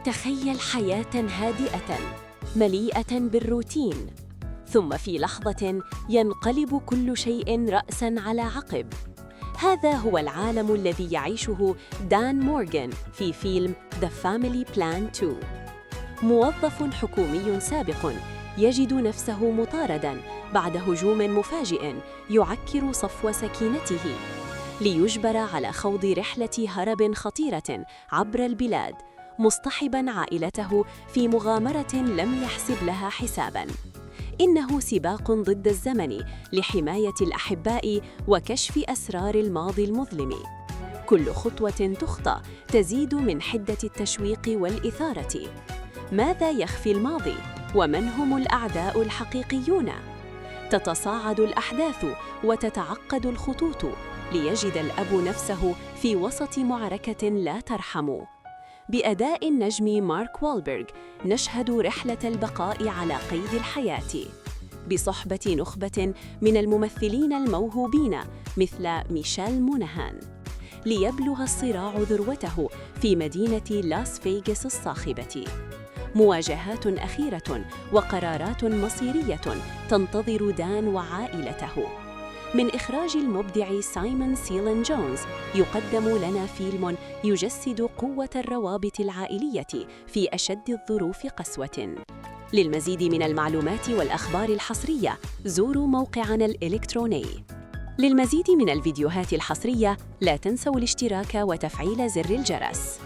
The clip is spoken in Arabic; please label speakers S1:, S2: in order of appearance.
S1: تخيل حياة هادئة مليئة بالروتين، ثم في لحظة ينقلب كل شيء رأساً على عقب. هذا هو العالم الذي يعيشه دان مورغان في فيلم The Family Plan 2. موظف حكومي سابق يجد نفسه مطارداً بعد هجوم مفاجئ يعكر صفو سكينته، ليجبر على خوض رحلة هرب خطيرة عبر البلاد، مصطحباً عائلته في مغامرة لم يحسب لها حساباً. إنه سباق ضد الزمن لحماية الأحباء وكشف أسرار الماضي المظلم. كل خطوة تخطى تزيد من حدة التشويق والإثارة. ماذا يخفي الماضي؟ ومن هم الأعداء الحقيقيون؟ تتصاعد الأحداث وتتعقد الخطوط، ليجد الأب نفسه في وسط معركة لا ترحم. بأداء النجم مارك والبرغ نشهد رحلة البقاء على قيد الحياة، بصحبة نخبة من الممثلين الموهوبين مثل ميشيل موناهان، ليبلغ الصراع ذروته في مدينة لاس فيغاس الصاخبة. مواجهات أخيرة وقرارات مصيرية تنتظر دان وعائلته. من إخراج المبدع سايمون سيلان جونز، يقدم لنا فيلم يجسد قوة الروابط العائلية في أشد الظروف قسوة. للمزيد من المعلومات والأخبار الحصرية زوروا موقعنا الإلكتروني. للمزيد من الفيديوهات الحصرية لا تنسوا الاشتراك وتفعيل زر الجرس.